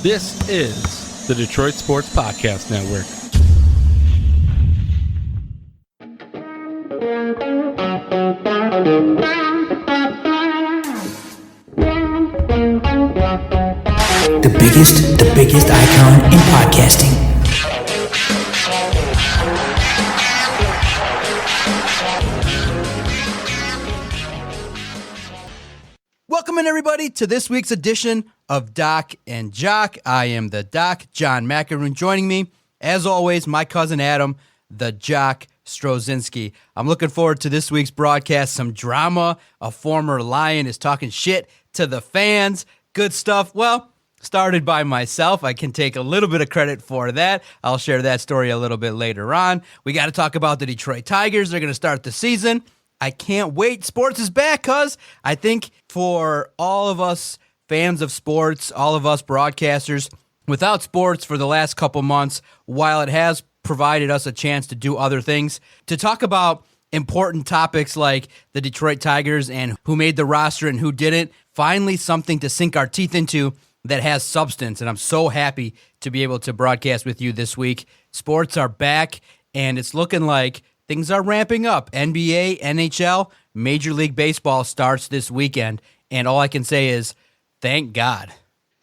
This is the Detroit Sports Podcast Network. The biggest icon in podcasting. Welcome in, everybody, to this week's edition of Doc and Jock. I am the Doc, John Macaroon. Joining me, as always, my cousin Adam, the Jock Strozinski. I'm looking forward to this week's broadcast. Some drama. A former Lion is talking shit to the fans. Good stuff. Well, started by myself. I can take a little bit of credit for that. I'll share that story a little bit later on. We got to talk about the Detroit Tigers. They're going to start the season. I can't wait. Sports is back, cuz I think for all of us fans of sports, all of us broadcasters, without sports for the last couple months, while it has provided us a chance to do other things, to talk about important topics like the Detroit Tigers and who made the roster and who didn't, finally something to sink our teeth into that has substance. And I'm so happy to be able to broadcast with you this week. Sports are back, and it's looking like things are ramping up. NBA, NHL, Major League Baseball starts this weekend, and all I can say is, thank God.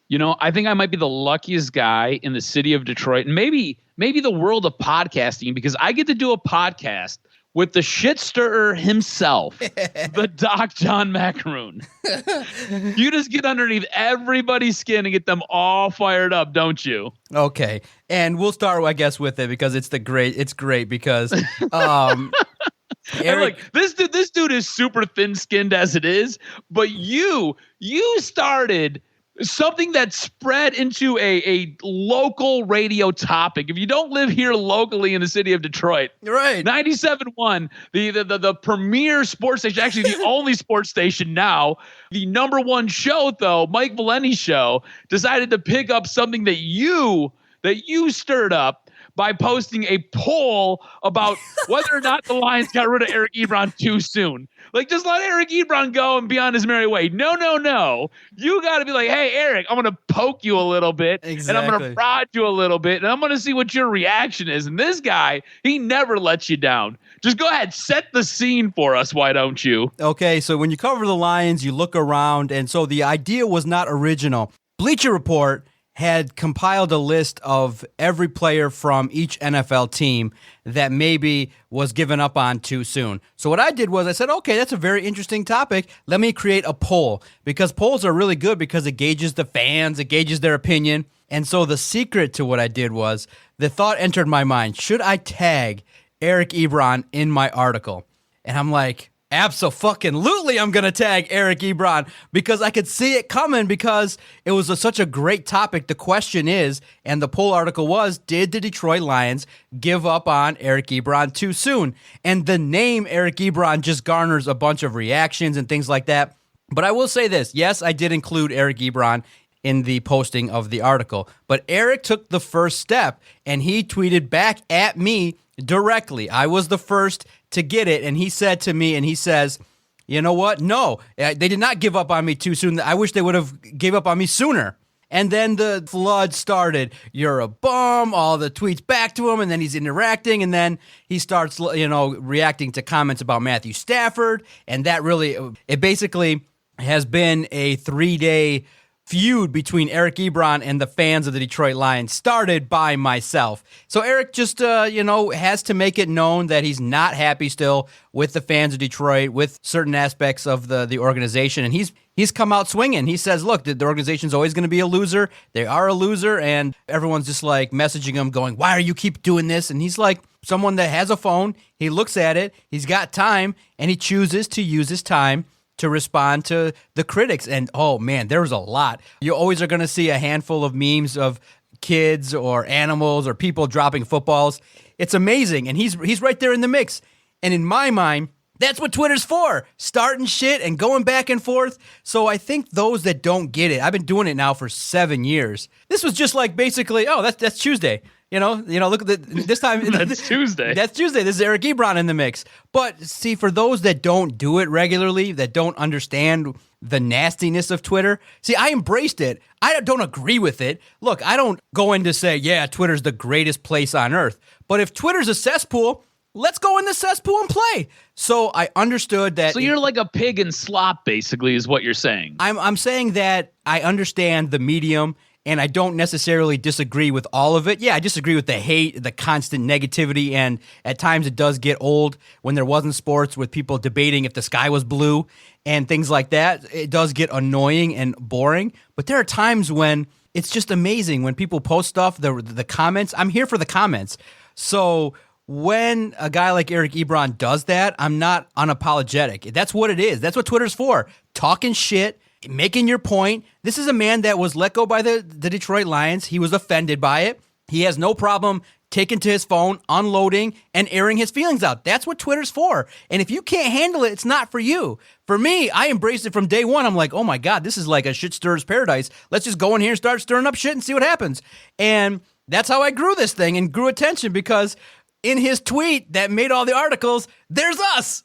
You know, I think I might be the luckiest guy in the city of Detroit, and maybe the world of podcasting, because I get to do a podcast with the shit stirrer himself, the Doc John Macaroon. You just get underneath everybody's skin and get them all fired up, don't you? Okay, and we'll start, I guess, with it because it's great because Eric, this dude is super thin-skinned as it is, but you started something that spread into a local radio topic. If you don't live here locally in the city of Detroit, right? 97.1, the premier sports station, actually the only sports station now. The number one show, though, Mike Valenti's show, decided to pick up something that you stirred up by posting a poll about whether or not the Lions got rid of Eric Ebron too soon. Like, just let Eric Ebron go and be on his merry way. No. You got to be like, hey, Eric, I'm going to poke you a little bit. Exactly. And I'm going to prod you a little bit. And I'm going to see what your reaction is. And this guy, he never lets you down. Just go ahead, set the scene for us, why don't you? Okay, so when you cover the Lions, you look around. And so the idea was not original. Bleacher Report had compiled a list of every player from each NFL team that maybe was given up on too soon. So what I did was I said, okay, that's a very interesting topic. Let me create a poll, because polls are really good because it gauges the fans, it gauges their opinion. And so the secret to what I did was the thought entered my mind, should I tag Eric Ebron in my article? And I'm like, abso-fucking-lutely, I'm going to tag Eric Ebron, because I could see it coming, because it was such a great topic. The question is, and the poll article was, did the Detroit Lions give up on Eric Ebron too soon? And the name Eric Ebron just garners a bunch of reactions and things like that. But I will say this, yes, I did include Eric Ebron in the posting of the article, but Eric took the first step, and he tweeted back at me directly. I was the first to get it, and he said to me, and he says, you know what? No, they did not give up on me too soon. I wish they would have gave up on me sooner. And then the flood started. You're a bum, all the tweets back to him, and then he's interacting, and then he starts, reacting to comments about Matthew Stafford, and that really, it basically has been a 3-day feud between Eric Ebron and the fans of the Detroit Lions, started by myself. So Eric just, has to make it known that he's not happy still with the fans of Detroit, with certain aspects of the organization. And he's come out swinging. He says, look, the organization's always going to be a loser. They are a loser. And everyone's just like messaging him going, why are you keep doing this? And he's like someone that has a phone. He looks at it. He's got time, and he chooses to use his time to respond to the critics. And oh man, there was a lot. You always are going to see a handful of memes of kids or animals or people dropping footballs. It's amazing. And he's right there in the mix. And in my mind, that's what Twitter's for, starting shit and going back and forth. So I think those that don't get it, I've been doing it now for 7 years. This was just like basically, oh, that's Tuesday. Look at this time. That's Tuesday. That's Tuesday. This is Eric Ebron in the mix. But see, for those that don't do it regularly, that don't understand the nastiness of Twitter, see, I embraced it. I don't agree with it. Look, I don't go in to say, yeah, Twitter's the greatest place on earth. But if Twitter's a cesspool, let's go in the cesspool and play. So I understood that. So you're like a pig in slop, basically, is what you're saying. I'm saying that I understand the medium, and I don't necessarily disagree with all of it. Yeah, I disagree with the hate, the constant negativity, and at times it does get old when there wasn't sports with people debating if the sky was blue and things like that. It does get annoying and boring, but there are times when it's just amazing when people post stuff, the comments. I'm here for the comments. So when a guy like Eric Ebron does that, I'm not unapologetic. That's what it is. That's what Twitter's for. Talking shit, making your point. This is a man that was let go by the Detroit Lions. He was offended by it. He has no problem taking to his phone, unloading, and airing his feelings out. That's what Twitter's for. And if you can't handle it, it's not for you. For me, I embraced it from day one. I'm like, oh my God, this is like a shit stirrer's paradise. Let's just go in here and start stirring up shit and see what happens. And that's how I grew this thing and grew attention, because in his tweet that made all the articles, there's us.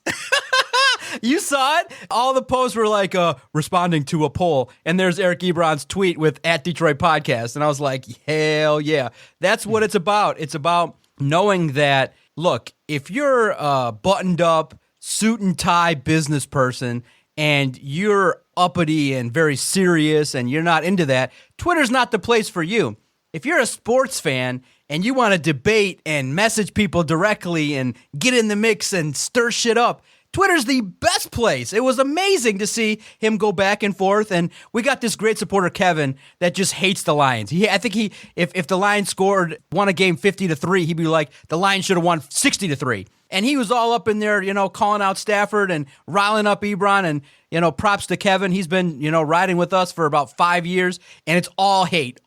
You saw it? All the posts were like responding to a poll. And there's Eric Ebron's tweet with @Detroit Podcast. And I was like, hell yeah. That's what it's about. It's about knowing that, look, if you're a buttoned up, suit and tie business person and you're uppity and very serious and you're not into that, Twitter's not the place for you. If you're a sports fan and you want to debate and message people directly and get in the mix and stir shit up, Twitter's the best place. It was amazing to see him go back and forth, and we got this great supporter, Kevin, that just hates the Lions. I think if the Lions won a game 50-3, he'd be like, the Lions should have won 60-3. And he was all up in there, calling out Stafford and riling up Ebron, and props to Kevin. He's been, riding with us for about 5 years, and it's all hate.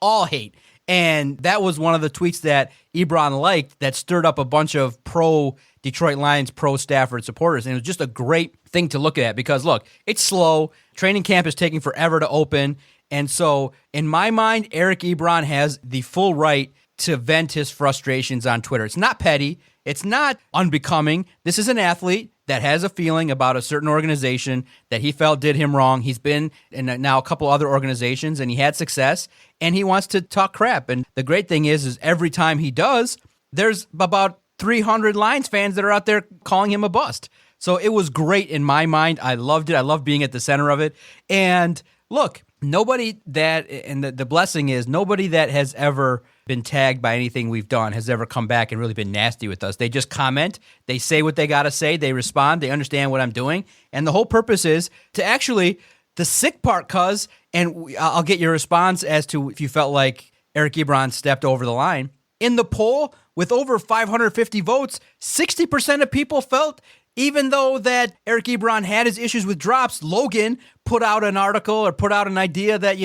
And that was one of the tweets that Ebron liked that stirred up a bunch of pro-Detroit Lions, pro-Stafford supporters. And it was just a great thing to look at because, look, it's slow. Training camp is taking forever to open. And so, in my mind, Eric Ebron has the full right to vent his frustrations on Twitter. It's not petty. It's not unbecoming. This is an athlete that has a feeling about a certain organization that he felt did him wrong. He's been in now a couple other organizations and he had success and he wants to talk crap. And the great thing is every time he does, there's about 300 Lions fans that are out there calling him a bust. So it was great in my mind. I loved it. I love being at the center of it. And look, nobody that, and the blessing is nobody that has ever been tagged by anything we've done has ever come back and really been nasty with us. They just comment, they say what they got to say, they respond, they understand what I'm doing. And the whole purpose is to actually, the sick part, I'll get your response as to if you felt like Eric Ebron stepped over the line. In the poll, with over 550 votes, 60% of people felt, even though that Eric Ebron had his issues with drops, Logan put out an article or put out an idea that,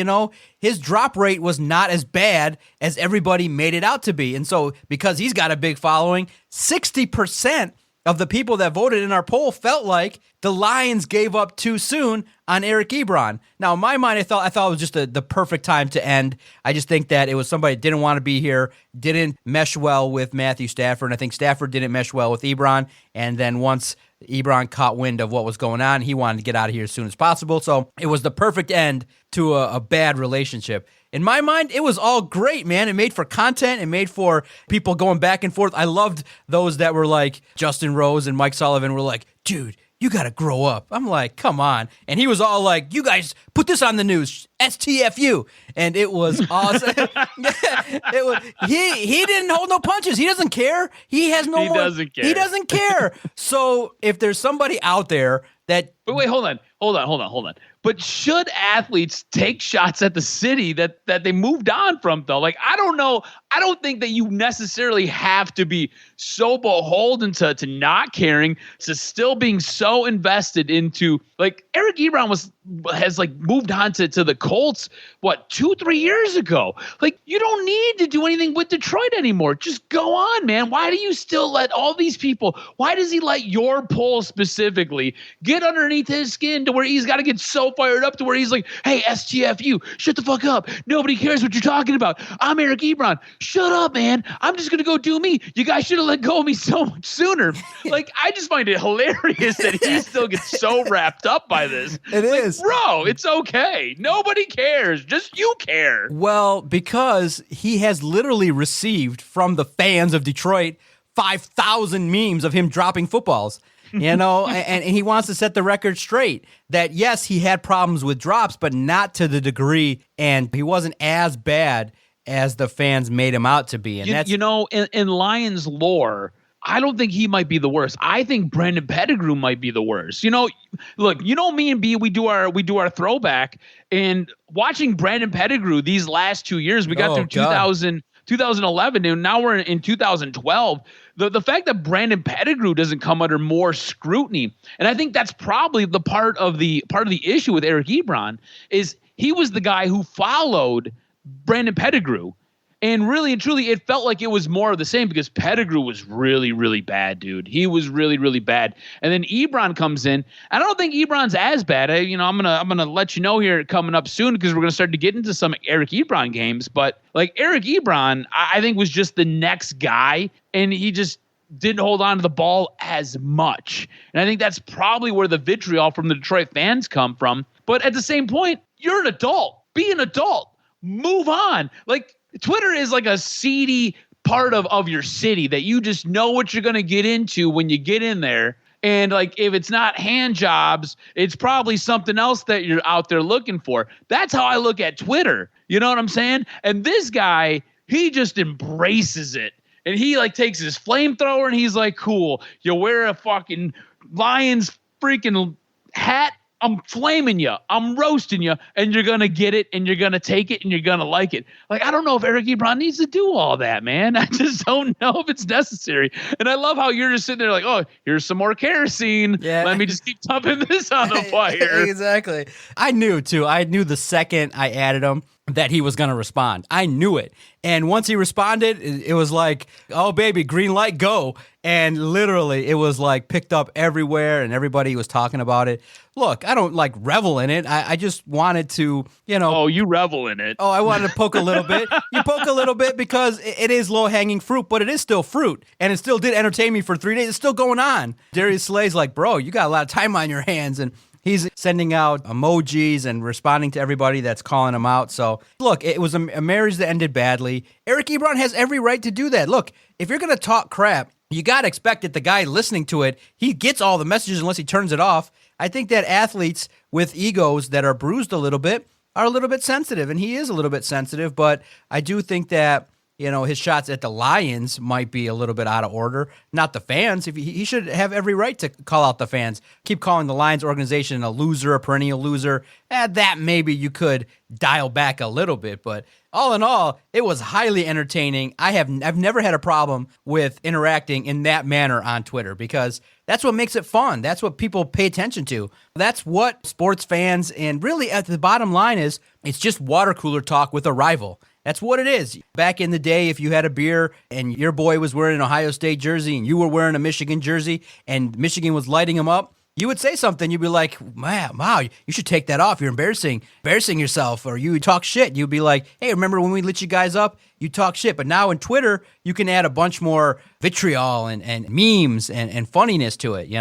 his drop rate was not as bad as everybody made it out to be. And so because he's got a big following, 60% of the people that voted in our poll felt like the Lions gave up too soon on Eric Ebron. Now, in my mind, I thought it was just the perfect time to end. I just think that it was somebody that didn't want to be here, didn't mesh well with Matthew Stafford, and I think Stafford didn't mesh well with Ebron. And then once Ebron caught wind of what was going on, he wanted to get out of here as soon as possible. So it was the perfect end to a bad relationship. In my mind, it was all great, man. It made for content. It made for people going back and forth. I loved those that were like Justin Rose and Mike Sullivan were like, dude, you got to grow up. I'm like, come on. And he was all like, you guys put this on the news, STFU. And it was awesome. He didn't hold no punches. He doesn't care. He doesn't care. He doesn't care. So if there's somebody out there that... But wait, hold on. But should athletes take shots at the city that they moved on from, though? Like, I don't know. I don't think that you necessarily have to be so beholden to not caring, to still being so invested into, like, Eric Ebron has moved on to the Colts, 2-3 years ago. Like, you don't need to do anything with Detroit anymore. Just go on, man. Why do you still let all these people, why does he let your poll specifically get underneath underneath his skin to where he's got to get so fired up to where he's like, hey, STFU, shut the fuck up. Nobody cares what you're talking about. I'm Eric Ebron. Shut up, man. I'm just going to go do me. You guys should have let go of me so much sooner. Like, I just find it hilarious that he still gets so wrapped up by this. It is. Bro, it's okay. Nobody cares. Just you care. Well, because he has literally received from the fans of Detroit 5,000 memes of him dropping footballs, and he wants to set the record straight that, yes, he had problems with drops, but not to the degree, and he wasn't as bad as the fans made him out to be. And in Lions lore, I don't think he might be the worst. I think Brandon Pettigrew might be the worst. Look, me and B, we do our throwback, and watching Brandon Pettigrew these last 2 years, we got through 2011, and now we're in 2012. The fact that Brandon Pettigrew doesn't come under more scrutiny, and I think that's probably the part of the issue with Eric Ebron, is he was the guy who followed Brandon Pettigrew. And really and truly, it felt like it was more of the same because Pettigrew was really, really bad, dude. He was really, really bad. And then Ebron comes in. I don't think Ebron's as bad. I'm gonna let you know here coming up soon because we're gonna start to get into some Eric Ebron games. But like Eric Ebron, I think was just the next guy, and he just didn't hold on to the ball as much. And I think that's probably where the vitriol from the Detroit fans come from. But at the same point, you're an adult. Be an adult. Move on. Like, Twitter is like a seedy part of your city that you just know what you're going to get into when you get in there. And like, if it's not hand jobs, it's probably something else that you're out there looking for. That's how I look at Twitter. You know what I'm saying? And this guy, he just embraces it. And he like takes his flamethrower and he's like, cool, you wear a fucking Lions freaking hat. I'm flaming you. I'm roasting you, and you're going to get it, and you're going to take it, and you're going to like it. Like, I don't know if Eric Ebron needs to do all that, man. I just don't know if it's necessary. And I love how you're just sitting there like, oh, here's some more kerosene. Yeah. Let me just keep dumping this on the fire. Exactly. I knew, too. I knew the second I added him that he was going to respond. I knew it. And once he responded, it was like, oh, baby, green light, go. And literally, it was like picked up everywhere and everybody was talking about it. Look, I don't like revel in it. I just wanted to, Oh, you revel in it. Oh, I wanted to poke a little bit. You poke a little bit because it is low-hanging fruit, but it is still fruit. And it still did entertain me for 3 days. It's still going on. Darius Slay's like, bro, you got a lot of time on your hands. And he's sending out emojis and responding to everybody that's calling him out. So, look, it was a marriage that ended badly. Eric Ebron has every right to do that. Look, if you're going to talk crap, you got to expect that the guy listening to it, he gets all the messages unless he turns it off. I think that athletes with egos that are bruised a little bit are a little bit sensitive, and he is a little bit sensitive, but I do think that his shots at the Lions might be a little bit out of order. Not the fans. He should have every right to call out the fans. Keep calling the Lions organization a loser, a perennial loser. That maybe you could dial back a little bit. But all in all, it was highly entertaining. I've never had a problem with interacting in that manner on Twitter because that's what makes it fun. That's what people pay attention to. That's what sports fans, and really at the bottom line is, it's just water cooler talk with a rival. That's what it is. Back in the day, if you had a beer and your boy was wearing an Ohio State jersey and you were wearing a Michigan jersey and Michigan was lighting him up, you would say something. You'd be like, wow, you should take that off. You're embarrassing yourself. Or you talk shit. You'd be like, hey, remember when we lit you guys up? You talk shit. But now in Twitter, you can add a bunch more vitriol and memes and funniness to it,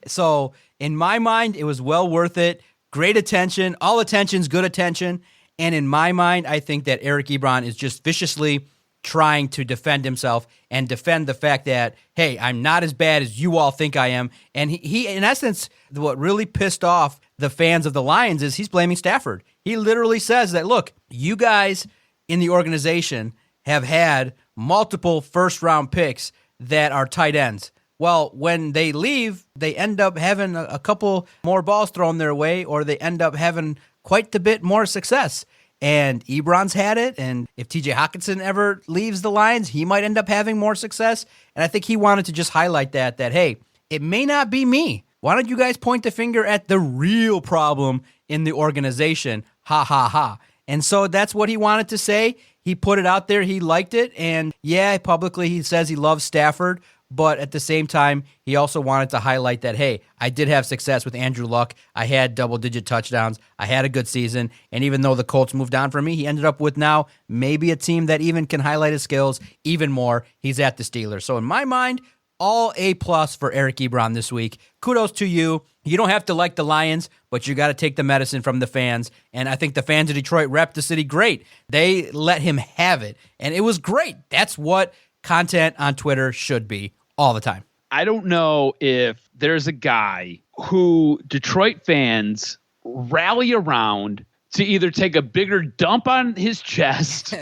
So in my mind, it was well worth it. Great attention. All attention's good attention. And in my mind, I think that Eric Ebron is just viciously trying to defend himself and defend the fact that, hey, I'm not as bad as you all think I am. And he in essence, what really pissed off the fans of the Lions is he's blaming Stafford. He literally says that, look, you guys in the organization have had multiple first-round picks that are tight ends. Well, when they leave, they end up having a couple more balls thrown their way, or they end up having quite a bit more success. And Ebron's had it, and if TJ Hockenson ever leaves the Lions, he might end up having more success. And I think he wanted to just highlight that, hey, it may not be me. Why don't you guys point the finger at the real problem in the organization? Ha, ha, ha. And so that's what he wanted to say. He put it out there. He liked it. And yeah, publicly he says he loves Stafford. but at the same time, he also wanted to highlight that, hey, I did have success with Andrew Luck. I had double-digit touchdowns. I had a good season, and even though the Colts moved on from me, he ended up with now maybe a team that even can highlight his skills even more. He's at the Steelers. So in my mind, all A+ for Eric Ebron this week. Kudos to you. You don't have to like the Lions, but you got to take the medicine from the fans. And I think the fans of Detroit rep the city great. They let him have it, and it was great. That's what content on Twitter should be all the time. I don't know if there's a guy who Detroit fans rally around to either take a bigger dump on his chest,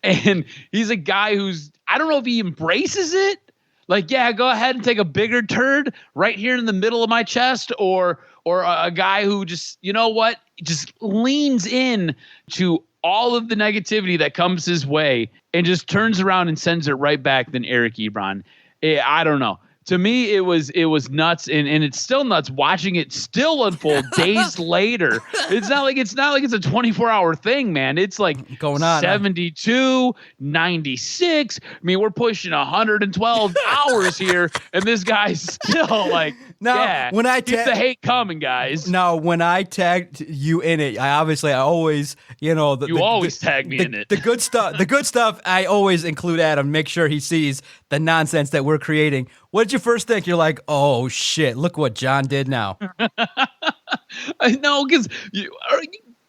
and he's a guy who's, I don't know if he embraces it. Like, yeah, go ahead and take a bigger turd right here in the middle of my chest, or a guy who just, you know what, just leans in to all of the negativity that comes his way and just turns around and sends it right back. Then Eric Ebron. I don't know. To me, it was nuts, and it's still nuts watching it still unfold days later. It's not like it's a 24-hour thing, man. It's like going on 72, 96. I mean, we're pushing 112 hours here, and this guy's still like, when I keep the hate coming, guys. Now, when I tagged you in it, I always, you always tag me in it. The good stuff, I always include Adam, make sure he sees the nonsense that we're creating. What did you first think? You're like, oh shit, look what John did now. I know, because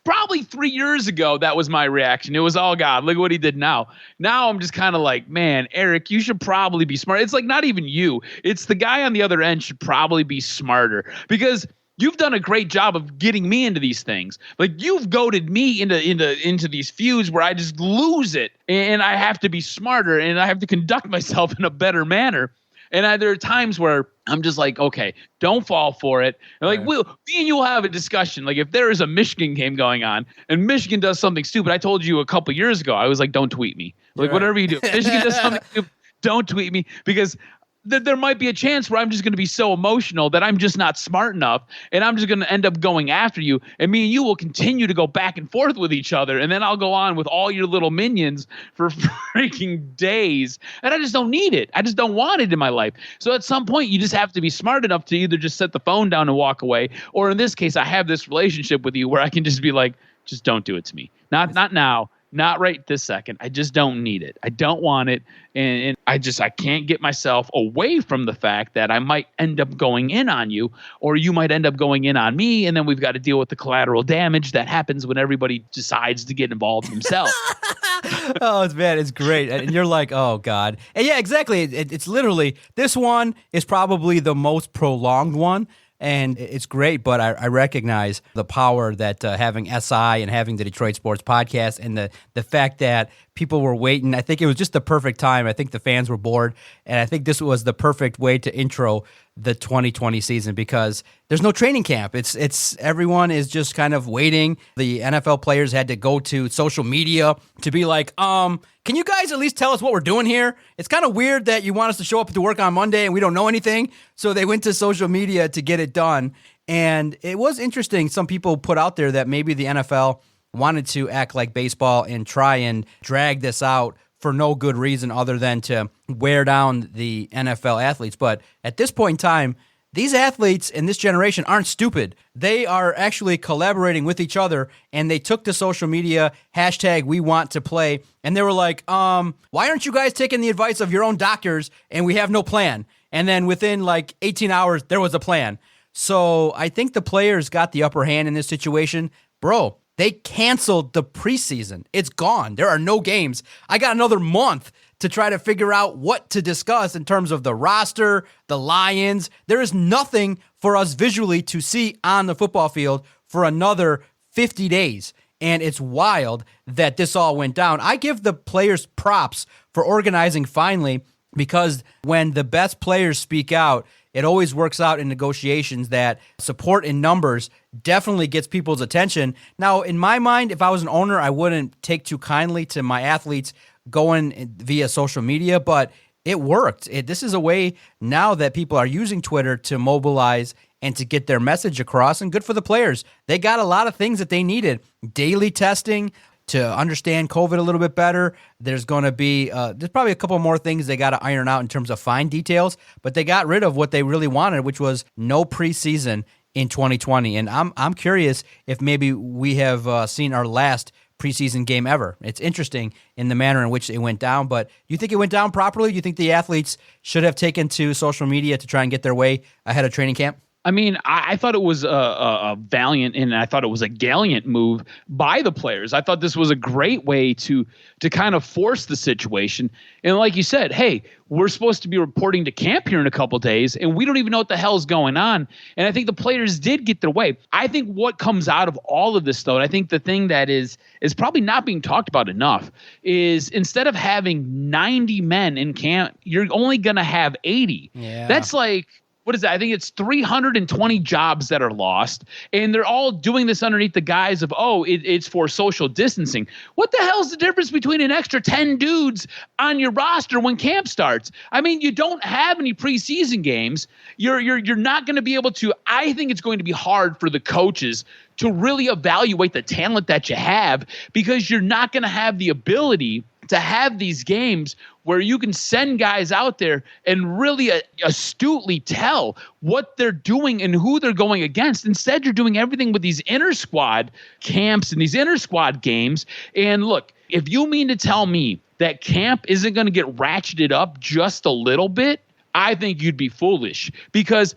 probably 3 years ago, that was my reaction. It was, oh God, look at what he did now. Now I'm just kind of like, man, Eric, you should probably be smart. It's like not even you. It's the guy on the other end should probably be smarter, because you've done a great job of getting me into these things. Like, you've goaded me into these feuds where I just lose it, and I have to be smarter, and I have to conduct myself in a better manner. And there are times where I'm just like, okay, don't fall for it. And like, me and you will have a discussion. Like, if there is a Michigan game going on and Michigan does something stupid, I told you a couple years ago, I was like, don't tweet me. Like, whatever you do, if Michigan does something stupid, don't tweet me, because there might be a chance where I'm just going to be so emotional that I'm just not smart enough, and I'm just going to end up going after you, and me and you will continue to go back and forth with each other, and then I'll go on with all your little minions for freaking days, and I just don't need it. I just don't want it in my life. So at some point, you just have to be smart enough to either just set the phone down and walk away, or in this case, I have this relationship with you where I can just be like, just don't do it to me. Not now. Not right this second. I just don't need it. I don't want it. And I can't get myself away from the fact that I might end up going in on you, or you might end up going in on me. And then we've got to deal with the collateral damage that happens when everybody decides to get involved themselves. Oh, man, it's great. And you're like, oh, God. And yeah, exactly. It's literally, this one is probably the most prolonged one. And it's great, but I recognize the power that having SI and having the Detroit Sports Podcast, and the fact that people were waiting. I think it was just the perfect time. I think the fans were bored, and I think this was the perfect way to intro the 2020 season, because there's no training camp. It's everyone is just kind of waiting. The NFL players had to go to social media to be like, can you guys at least tell us what we're doing here? It's kind of weird that you want us to show up to work on Monday and we don't know anything. So they went to social media to get it done. And it was interesting. Some people put out there that maybe the NFL wanted to act like baseball and try and drag this out for no good reason other than to wear down the NFL athletes. But at this point in time, these athletes in this generation aren't stupid. They are actually collaborating with each other, and they took to social media, #WeWantToPlay, and they were like, why aren't you guys taking the advice of your own doctors, and we have no plan? And then within like 18 hours, there was a plan. So I think the players got the upper hand in this situation. Bro, they canceled the preseason. It's gone. There are no games. I got another month to try to figure out what to discuss in terms of the roster, the Lions. There is nothing for us visually to see on the football field for another 50 days. And it's wild that this all went down. I give the players props for organizing finally, because when the best players speak out, it always works out in negotiations that support in numbers definitely gets people's attention. Now, in my mind, if I was an owner, I wouldn't take too kindly to my athletes going via social media, but it worked. This is a way now that people are using Twitter to mobilize and to get their message across, and good for the players. They got a lot of things that they needed. Daily testing to understand COVID a little bit better. There's going to be there's probably a couple more things they got to iron out in terms of fine details, but they got rid of what they really wanted, which was no preseason in 2020. And I'm curious if maybe we have seen our last preseason game ever. It's interesting in the manner in which it went down, but do you think it went down properly? Do you think the athletes should have taken to social media to try and get their way ahead of training camp? I mean, I thought it was a valiant and I thought it was a gallant move by the players. I thought this was a great way to kind of force the situation. And like you said, hey, we're supposed to be reporting to camp here in a couple of days, and we don't even know what the hell's going on. And I think the players did get their way. I think what comes out of all of this, though, and I think the thing that is probably not being talked about enough, is instead of having 90 men in camp, you're only going to have 80. Yeah. That's like, what is that? I think it's 320 jobs that are lost, and they're all doing this underneath the guise of, it's for social distancing. What the hell's the difference between an extra 10 dudes on your roster when camp starts? I mean, you don't have any preseason games. You're not going to be able to. I think it's going to be hard for the coaches to really evaluate the talent that you have, because you're not going to have the ability to have these games where you can send guys out there and really astutely tell what they're doing and who they're going against. Instead, you're doing everything with these inter-squad camps and these inter-squad games. And look, if you mean to tell me that camp isn't going to get ratcheted up just a little bit, I think you'd be foolish, because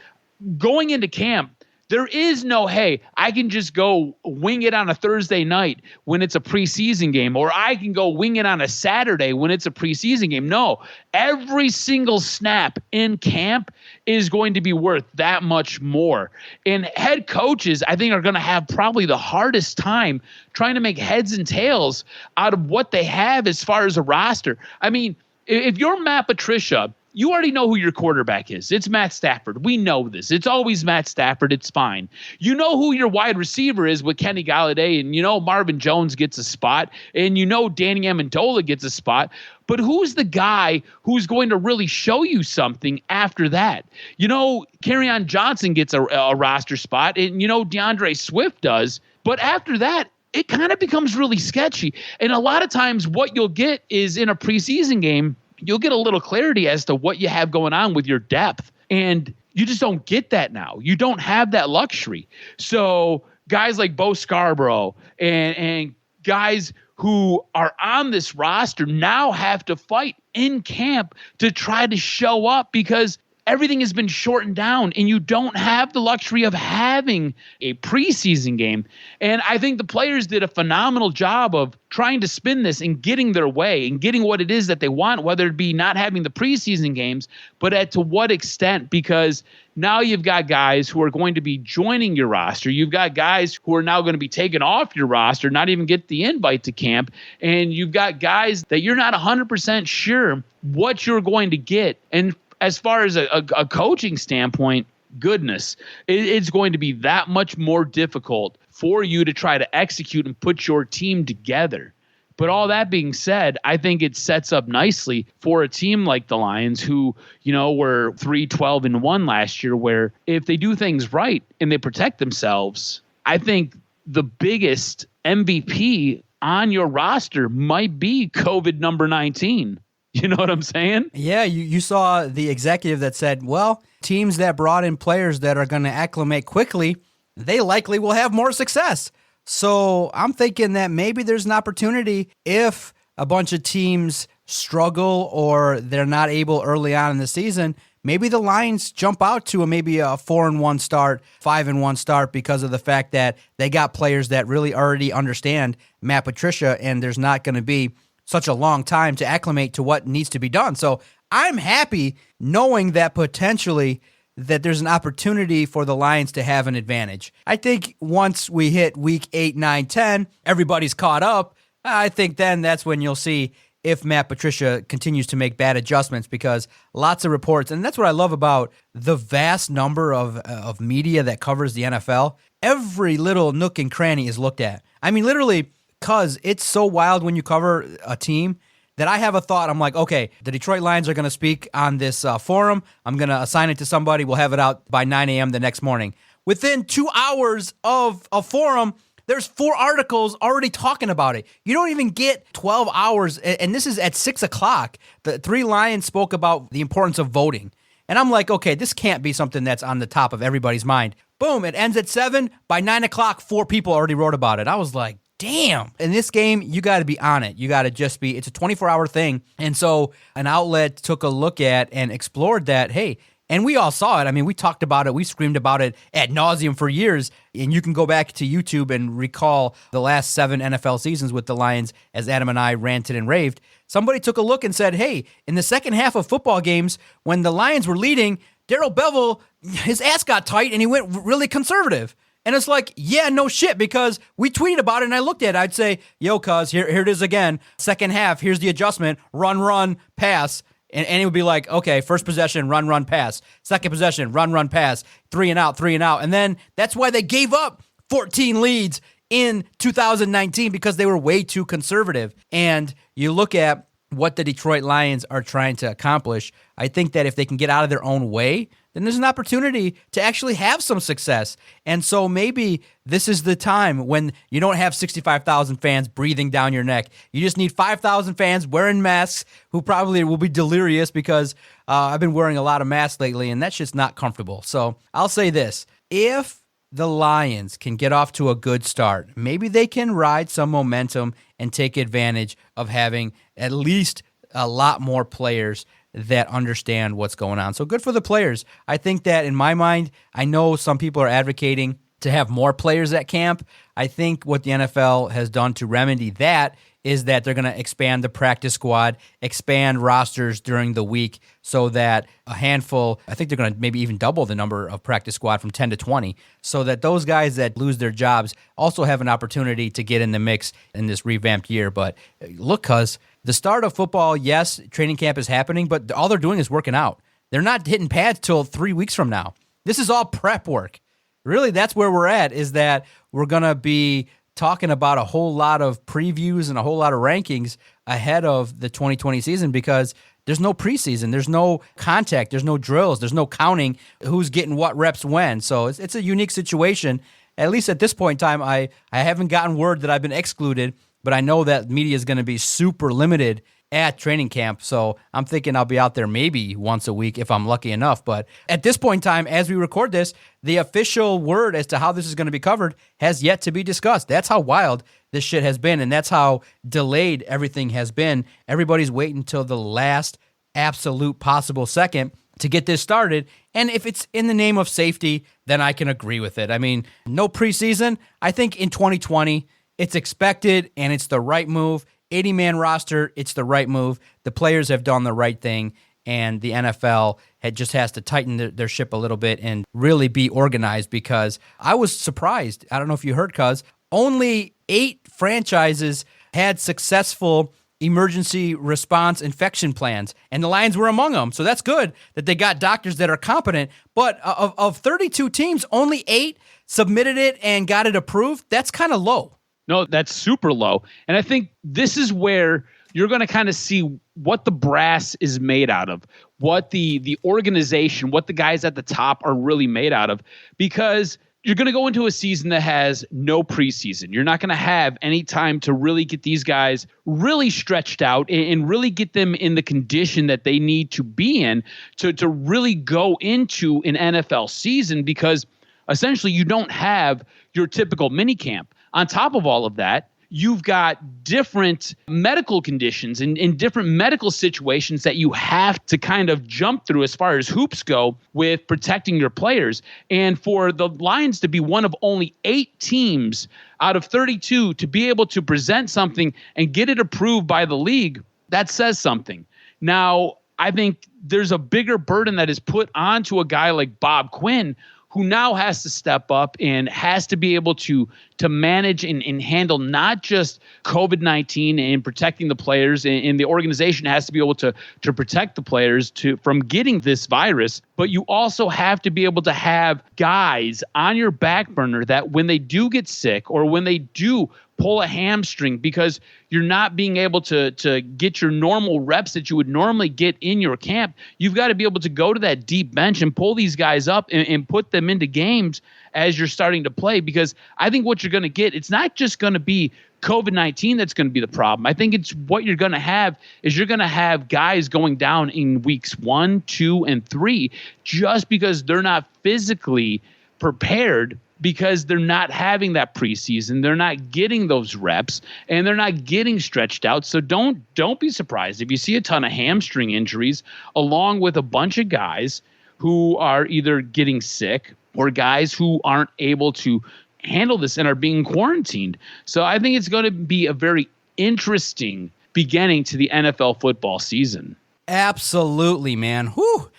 going into camp, there is no, hey, I can just go wing it on a Thursday night when it's a preseason game, or I can go wing it on a Saturday when it's a preseason game. No, every single snap in camp is going to be worth that much more. And head coaches, I think, are going to have probably the hardest time trying to make heads and tails out of what they have as far as a roster. I mean, if you're Matt Patricia, you already know who your quarterback is. It's Matt Stafford. We know this. It's always Matt Stafford. It's fine. You know who your wide receiver is with Kenny Golladay, and you know Marvin Jones gets a spot, and you know Danny Amendola gets a spot. But who's the guy who's going to really show you something after that? You know, Kerryon Johnson gets a roster spot, and you know DeAndre Swift does. But after that, it kind of becomes really sketchy. And a lot of times what you'll get is in a preseason game, you'll get a little clarity as to what you have going on with your depth. And you just don't get that now. You don't have that luxury. So guys like Bo Scarborough and guys who are on this roster now have to fight in camp to try to show up, because everything has been shortened down and you don't have the luxury of having a preseason game. And I think the players did a phenomenal job of trying to spin this and getting their way and getting what it is that they want, whether it be not having the preseason games, but to what extent, because now you've got guys who are going to be joining your roster. You've got guys who are now going to be taken off your roster, not even get the invite to camp. And you've got guys that you're not 100% sure what you're going to get. And as far as a coaching standpoint, goodness, it's going to be that much more difficult for you to try to execute and put your team together. But all that being said, I think it sets up nicely for a team like the Lions, who, you know, were 3-12-1 last year, where if they do things right and they protect themselves, I think the biggest MVP on your roster might be COVID number 19. You know what I'm saying? Yeah, you saw the executive that said, well, teams that brought in players that are going to acclimate quickly, they likely will have more success. So I'm thinking that maybe there's an opportunity if a bunch of teams struggle or they're not able early on in the season, maybe the Lions jump out to maybe a 4-1 start, 5-1 start, because of the fact that they got players that really already understand Matt Patricia, and there's not going to be such a long time to acclimate to what needs to be done. So I'm happy knowing that potentially that there's an opportunity for the Lions to have an advantage. I think once we hit week 8, 9, 10, everybody's caught up. I think then that's when you'll see if Matt Patricia continues to make bad adjustments, because lots of reports, and that's what I love about the vast number of media that covers the NFL. Every little nook and cranny is looked at. I mean, literally, because it's so wild when you cover a team that I have a thought. I'm like, okay, the Detroit Lions are going to speak on this forum. I'm going to assign it to somebody. We'll have it out by 9 a.m. the next morning. Within 2 hours of a forum, There's 4 articles already talking about it. You don't even get 12 hours, and this is at 6 o'clock. The 3 Lions spoke about the importance of voting. And I'm like, okay, this can't be something that's on the top of everybody's mind. Boom, it ends at 7. By 9 o'clock, 4 people already wrote about it. I was like, damn. In this game, you got to be on it. You got to just be, it's a 24-hour thing. And so an outlet took a look at and explored that, hey, and we all saw it. I mean, we talked about it. We screamed about it ad nauseum for years. And you can go back to YouTube and recall the last 7 NFL seasons with the Lions as Adam and I ranted and raved. Somebody took a look and said, hey, in the second half of football games, when the Lions were leading, Darrell Bevell, his ass got tight and he went really conservative. And it's like, yeah, no shit, because we tweeted about it and I looked at it. I'd say, yo, cuz, here it is again. Second half, here's the adjustment. Run, pass. And it would be like, okay, first possession, run, pass. Second possession, run, pass. 3 and out. And then that's why they gave up 14 leads in 2019, because they were way too conservative. And you look at what the Detroit Lions are trying to accomplish, I think that if they can get out of their own way, then there's an opportunity to actually have some success. And so maybe this is the time when you don't have 65,000 fans breathing down your neck. You just need 5,000 fans wearing masks who probably will be delirious, because I've been wearing a lot of masks lately, and that's just not comfortable. So I'll say this. If the Lions can get off to a good start, maybe they can ride some momentum and take advantage of having at least a lot more players that understand what's going on. So good for the players. I think that in my mind, I know some people are advocating to have more players at camp. I think what the NFL has done to remedy that is that they're going to expand the practice squad, expand rosters during the week so that a handful, I think they're going to maybe even double the number of practice squad from 10 to 20, so that those guys that lose their jobs also have an opportunity to get in the mix in this revamped year. But look, cuz the start of football, yes, training camp is happening, but all they're doing is working out. They're not hitting pads till 3 weeks from now. This is all prep work. Really, that's where we're at, is that we're going to be talking about a whole lot of previews and a whole lot of rankings ahead of the 2020 season, because there's no preseason, there's no contact, there's no drills, there's no counting who's getting what reps when. So it's a unique situation. At least at this point in time, I haven't gotten word that I've been excluded, but I know that media is going to be super limited at training camp. So I'm thinking I'll be out there maybe once a week if I'm lucky enough. But at this point in time, as we record this, the official word as to how this is going to be covered has yet to be discussed. That's how wild this shit has been, and that's how delayed everything has been. Everybody's waiting until the last absolute possible second to get this started. And if it's in the name of safety, then I can agree with it. I mean, no preseason. I think in 2020, it's expected and it's the right move. 80-man roster, it's the right move. The players have done the right thing, and the NFL just has to tighten their ship a little bit and really be organized, because I was surprised. I don't know if you heard, cuz only 8 franchises had successful emergency response infection plans, and the Lions were among them. So that's good that they got doctors that are competent. But of 32 teams, only 8 submitted it and got it approved. That's kind of low. No, that's super low. And I think this is where you're going to kind of see what the brass is made out of, what the organization, what the guys at the top are really made out of, because you're going to go into a season that has no preseason. You're not going to have any time to really get these guys really stretched out and really get them in the condition that they need to be in to really go into an NFL season, because essentially you don't have your typical mini camp. On top of all of that, you've got different medical conditions and different medical situations that you have to kind of jump through as far as hoops go with protecting your players. And for the Lions to be one of only 8 teams out of 32 to be able to present something and get it approved by the league, that says something. Now, I think there's a bigger burden that is put onto a guy like Bob Quinn, who now has to step up and has to be able to manage and handle not just COVID-19 and protecting the players, and the organization has to be able to protect the players from getting this virus, but you also have to be able to have guys on your back burner that when they do get sick or when they do pull a hamstring because you're not being able to get your normal reps that you would normally get in your camp. You've got to be able to go to that deep bench and pull these guys up and put them into games as you're starting to play, because I think what you're going to get, it's not just going to be COVID-19 that's going to be the problem. I think it's what you're going to have is you're going to have guys going down in weeks 1, 2, and 3 just because they're not physically prepared, because they're not having that preseason, they're not getting those reps, and they're not getting stretched out. So don't be surprised if you see a ton of hamstring injuries along with a bunch of guys who are either getting sick or guys who aren't able to handle this and are being quarantined. So I think it's going to be a very interesting beginning to the NFL football season. Absolutely, man. Whew.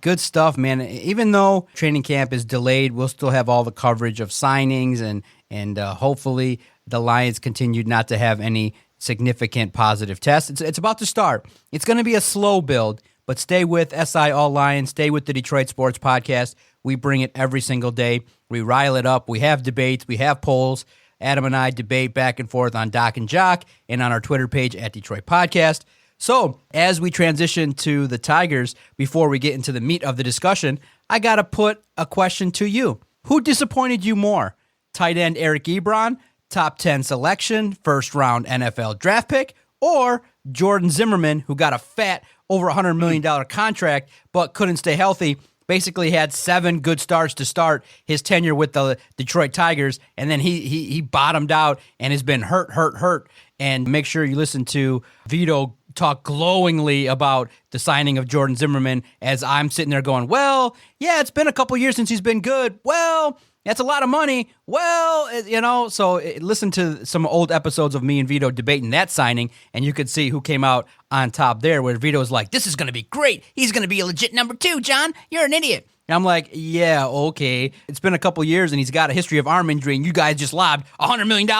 Good stuff, man. Even though training camp is delayed, we'll still have all the coverage of signings, and hopefully the Lions continue not to have any significant positive tests. It's about to start. It's going to be a slow build, but stay with SI All Lions. Stay with the Detroit Sports Podcast. We bring it every single day. We rile it up. We have debates. We have polls. Adam and I debate back and forth on Doc and Jock and on our Twitter page at Detroit Podcast. So, as we transition to the Tigers, before we get into the meat of the discussion, I got to put a question to you. Who disappointed you more? Tight end Eric Ebron, top 10 selection, first-round NFL draft pick, or Jordan Zimmerman, who got a fat, over $100 million contract, but couldn't stay healthy, basically had 7 good starts to start his tenure with the Detroit Tigers, and then he bottomed out and has been hurt. And make sure you listen to Vito talk glowingly about the signing of Jordan Zimmerman, as I'm sitting there going, well, yeah, it's been a couple years since he's been good. Well, that's a lot of money. Well, so listen to some old episodes of me and Vito debating that signing, and you could see who came out on top there, where Vito's like, this is going to be great. He's going to be a legit number 2, John. You're an idiot. And I'm like, yeah, okay. It's been a couple years, and he's got a history of arm injury, and you guys just lobbed $100 million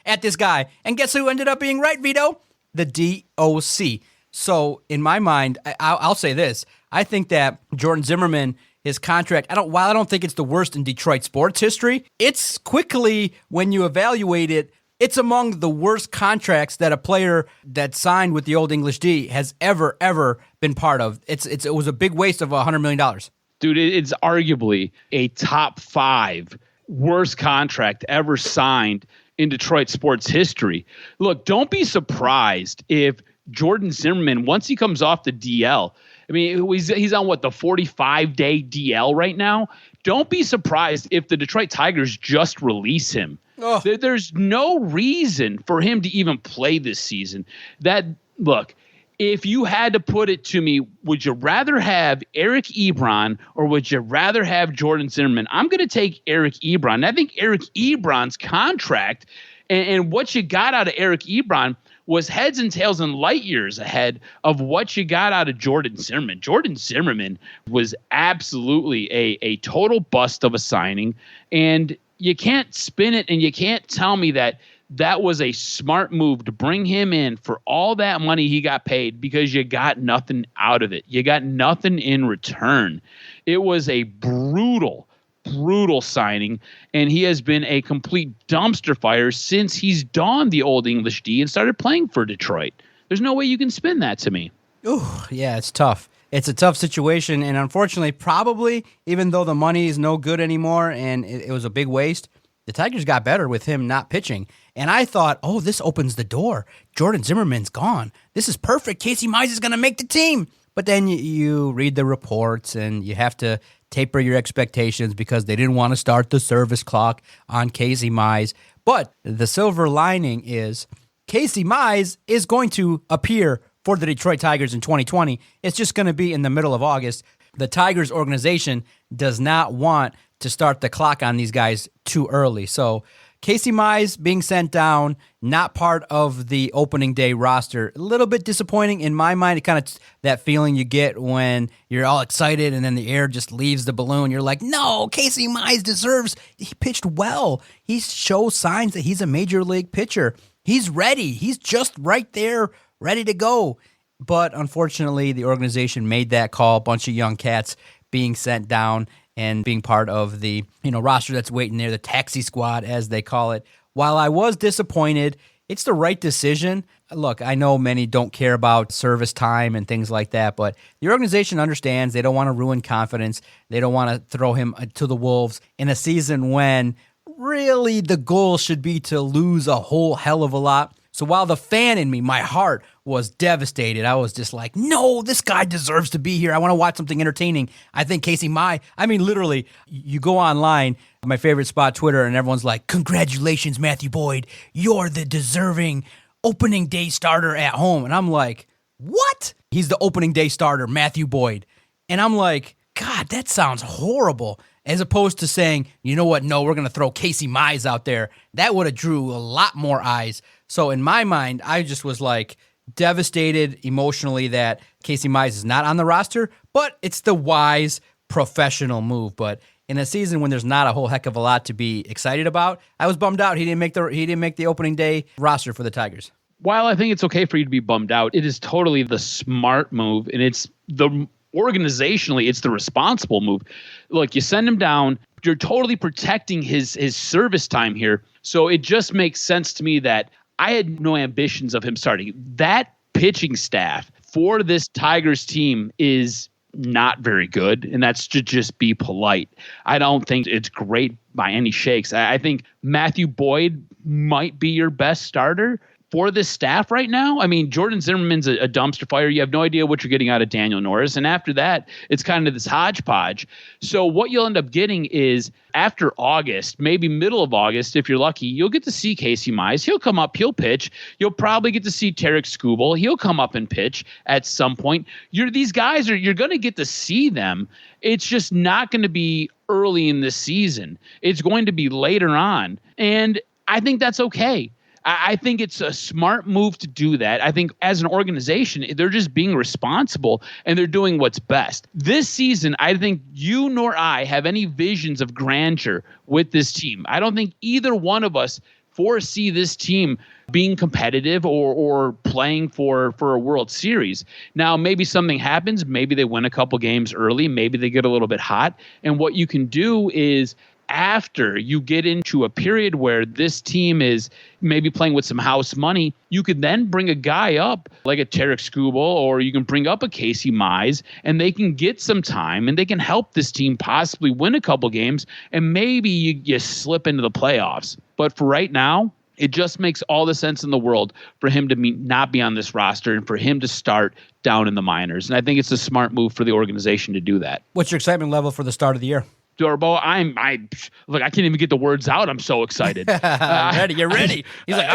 at this guy. And guess who ended up being right, Vito? The DOC. So in my mind, I'll say this. I think that Jordan Zimmerman, his contract, while I don't think it's the worst in Detroit sports history, it's quickly, when you evaluate it, it's among the worst contracts that a player that signed with the Old English D has ever been part of. It was a big waste of $100 million. Dude, it's arguably a top 5 worst contract ever signed in Detroit sports history. Look, don't be surprised if Jordan Zimmerman, once he comes off the DL, I mean, he's on the 45-day DL right now. Don't be surprised if the Detroit Tigers just release him. Oh. There's no reason for him to even play this season. Look, if you had to put it to me, would you rather have Eric Ebron or would you rather have Jordan Zimmerman? I'm going to take Eric Ebron. And I think Eric Ebron's contract and what you got out of Eric Ebron was heads and tails and light years ahead of what you got out of Jordan Zimmerman. Jordan Zimmerman was absolutely a total bust of a signing, and you can't spin it and you can't tell me that was a smart move to bring him in for all that money he got paid, because you got nothing out of it. You got nothing in return. It was a brutal signing, and he has been a complete dumpster fire since he's donned the Old English D and started playing for Detroit. There's no way you can spin that to me. Ooh, yeah, it's tough. It's a tough situation, and unfortunately, probably, even though the money is no good anymore and it was a big waste, the Tigers got better with him not pitching. And I thought, oh, this opens the door. Jordan Zimmerman's gone. This is perfect. Casey Mize is going to make the team. But then you read the reports, and you have to taper your expectations because they didn't want to start the service clock on Casey Mize. But the silver lining is Casey Mize is going to appear for the Detroit Tigers in 2020. It's just going to be in the middle of August. The Tigers organization does not want to start the clock on these guys too early. So Casey Mize being sent down, not part of the opening day roster. A little bit disappointing in my mind. It kind of that feeling you get when you're all excited and then the air just leaves the balloon. You're like, no, Casey Mize he pitched well. He shows signs that he's a major league pitcher. He's ready. He's just right there, ready to go. But unfortunately, the organization made that call. A bunch of young cats being sent down and being part of the roster that's waiting there, the taxi squad, as they call it. while I was disappointed, it's the right decision. Look, I know many don't care about service time and things like that, but the organization understands they don't want to ruin confidence. They don't want to throw him to the wolves in a season when really the goal should be to lose a whole hell of a lot. So while the fan in me, my heart was devastated, I was just like, no, this guy deserves to be here. I want to watch something entertaining. I think Casey Mize, literally, you go online, my favorite spot, Twitter, and everyone's like, congratulations, Matthew Boyd. You're the deserving opening day starter at home. And I'm like, what? He's the opening day starter, Matthew Boyd. And I'm like, God, that sounds horrible. As opposed to saying, you know what, no, we're going to throw Casey Mize out there. That would have drew a lot more eyes. So in my mind, I just was like devastated emotionally that Casey Mize is not on the roster, but it's the wise professional move. But in a season when there's not a whole heck of a lot to be excited about, I was bummed out. He didn't make the opening day roster for the Tigers. While I think it's okay for you to be bummed out, it is totally the smart move, and it's the organizationally, it's the responsible move. Look, you send him down, you're totally protecting his service time here. So it just makes sense to me that I had no ambitions of him starting. That pitching staff for this Tigers team is not very good, and that's to just be polite. I don't think it's great by any shakes. I think Matthew Boyd might be your best starter for this staff right now. I mean, Jordan Zimmerman's a dumpster fire. You have no idea what you're getting out of Daniel Norris. And after that, it's kind of this hodgepodge. So what you'll end up getting is after August, maybe middle of August, if you're lucky, you'll get to see Casey Mize. He'll come up, he'll pitch. You'll probably get to see Tarek Skubal. He'll come up and pitch at some point. You're going to get to see them. It's just not going to be early in the season. It's going to be later on. And I think that's okay. I think it's a smart move to do that. I think as an organization, they're just being responsible and they're doing what's best. This season, I think you nor I have any visions of grandeur with this team. I don't think either one of us foresee this team being competitive or playing for a World Series. Now, maybe something happens. Maybe they win a couple games early. Maybe they get a little bit hot. And what you can do is, after you get into a period where this team is maybe playing with some house money, you could then bring a guy up like a Tarek Skubal, or you can bring up a Casey Mize, and they can get some time and they can help this team possibly win a couple games, and maybe you slip into the playoffs. But for right now, it just makes all the sense in the world for him to not be on this roster and for him to start down in the minors. And I think it's a smart move for the organization to do that. What's your excitement level for the start of the year? Durbo, I can't even get the words out. I'm so excited. Ready? You're ready. He's like,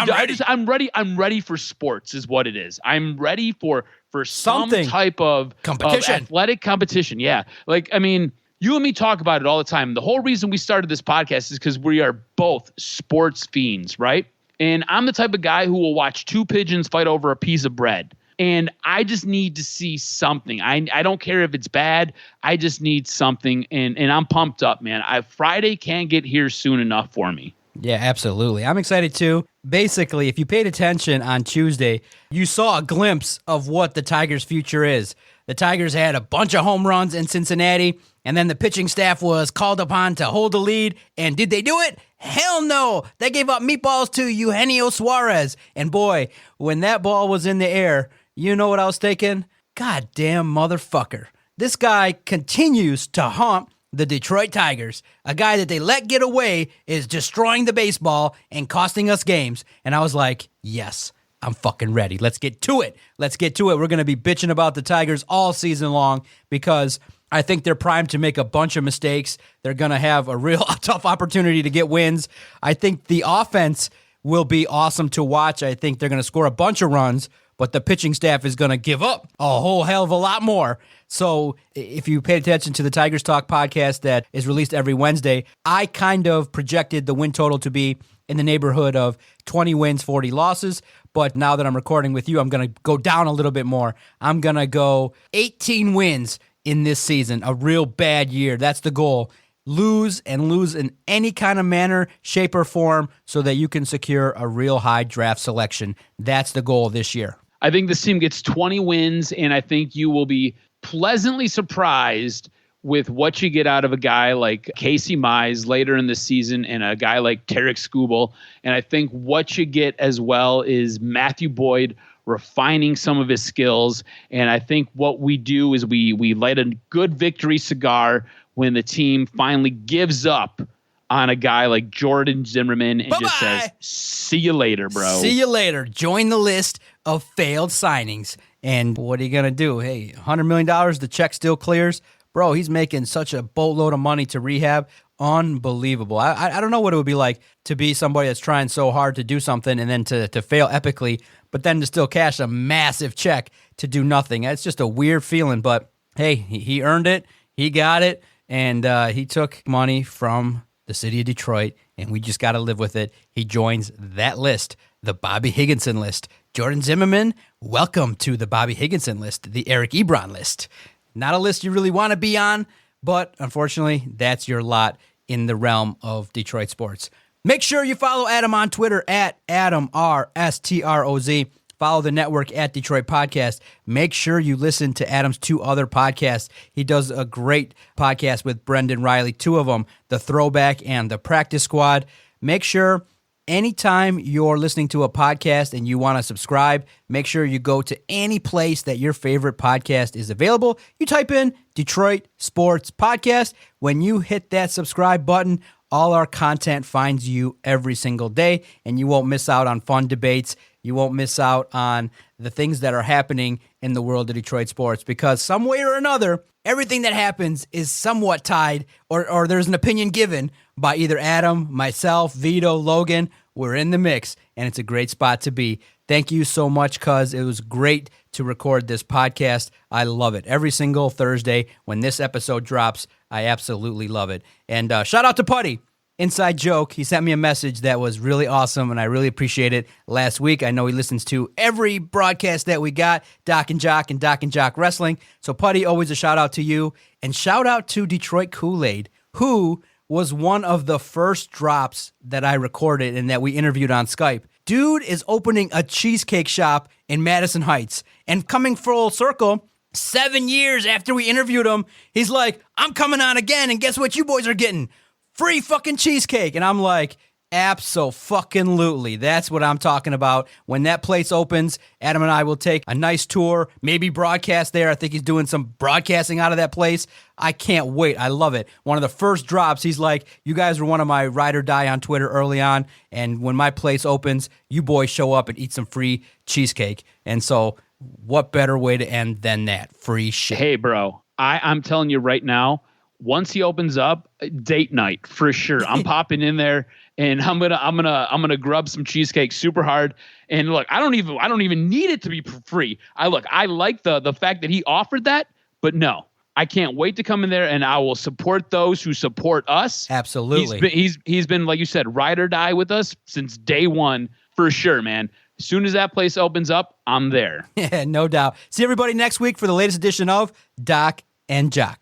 I'm ready. I'm ready for sports, is what it is. I'm ready for something, some type of competition, athletic competition. Yeah, like I mean, you and me talk about it all the time. The whole reason we started this podcast is because we are both sports fiends, right? And I'm the type of guy who will watch two pigeons fight over a piece of bread. And I just need to see something. I don't care if it's bad. I just need something. And I'm pumped up, man. Friday can't get here soon enough for me. Yeah, absolutely. I'm excited too. Basically, if you paid attention on Tuesday, you saw a glimpse of what the Tigers' future is. The Tigers had a bunch of home runs in Cincinnati, and then the pitching staff was called upon to hold the lead. And did they do it? Hell no. They gave up meatballs to Eugenio Suarez. And boy, when that ball was in the air, you know what I was thinking? Goddamn motherfucker. This guy continues to haunt the Detroit Tigers. A guy that they let get away is destroying the baseball and costing us games. And I was like, yes, I'm fucking ready. Let's get to it. We're going to be bitching about the Tigers all season long because I think they're primed to make a bunch of mistakes. They're going to have a real tough opportunity to get wins. I think the offense will be awesome to watch. I think they're going to score a bunch of runs, but the pitching staff is going to give up a whole hell of a lot more. So if you pay attention to the Tigers Talk podcast that is released every Wednesday, I kind of projected the win total to be in the neighborhood of 20 wins, 40 losses. But now that I'm recording with you, I'm going to go down a little bit more. I'm going to go 18 wins in this season, a real bad year. That's the goal. Lose in any kind of manner, shape, or form so that you can secure a real high draft selection. That's the goal this year. I think this team gets 20 wins, and I think you will be pleasantly surprised with what you get out of a guy like Casey Mize later in the season and a guy like Tarek Skubal. And I think what you get as well is Matthew Boyd refining some of his skills. And I think what we do is we light a good victory cigar when the team finally gives up on a guy like Jordan Zimmerman and just says, see you later, bro. See you later. Join the list of failed signings. And what are you going to do? Hey, $100 million, the check still clears. Bro, he's making such a boatload of money to rehab. Unbelievable. I don't know what it would be like to be somebody that's trying so hard to do something and then to fail epically, but then to still cash a massive check to do nothing. It's just a weird feeling, but hey, he earned it. He got it, and he took money from the city of Detroit, and we just got to live with it. He joins that list, the Bobby Higginson list. Jordan Zimmerman, welcome to the Bobby Higginson list, the Eric Ebron list. Not a list you really want to be on, but unfortunately, that's your lot in the realm of Detroit sports. Make sure you follow Adam on Twitter at AdamRSTROZ. Follow the network at Detroit Podcast. Make sure you listen to Adam's 2 other podcasts. He does a great podcast with Brendan Riley, 2 of them, The Throwback and The Practice Squad. Make sure anytime you're listening to a podcast and you want to subscribe, make sure you go to any place that your favorite podcast is available. You type in Detroit Sports Podcast. When you hit that subscribe button, all our content finds you every single day, and you won't miss out on fun debates. You won't miss out on the things that are happening in the world of Detroit sports, because some way or another, everything that happens is somewhat tied, or there's an opinion given by either Adam, myself, Vito, Logan. We're in the mix, and it's a great spot to be. Thank you so much, cuz it was great to record this podcast. I love it. Every single Thursday when this episode drops, I absolutely love it. And shout out to Putty. Inside joke, he sent me a message that was really awesome, and I really appreciate it last week. I know he listens to every broadcast that we got, DocNJock and DocNJock Wrestling. So, Putty, always a shout-out to you. And shout-out to Detroit Kool-Aid, who was one of the first drops that I recorded and that we interviewed on Skype. Dude is opening a cheesecake shop in Madison Heights. And coming full circle, 7 years after we interviewed him, he's like, I'm coming on again, and guess what you boys are getting? Free fucking cheesecake. And I'm like, abso-fucking-lutely. That's what I'm talking about. When that place opens, Adam and I will take a nice tour, maybe broadcast there. I think he's doing some broadcasting out of that place. I can't wait. I love it. One of the first drops, he's like, you guys were one of my ride or die on Twitter early on, and when my place opens, you boys show up and eat some free cheesecake. And so what better way to end than that? Free shit. Hey, bro, I'm telling you right now, once he opens up, date night for sure. I'm popping in there and I'm gonna grub some cheesecake super hard. And look, I don't even need it to be free. I like the fact that he offered that, but no, I can't wait to come in there, and I will support those who support us. Absolutely. He's been, like you said, ride or die with us since day one for sure, man. As soon as that place opens up, I'm there. Yeah, no doubt. See everybody next week for the latest edition of Doc and Jock.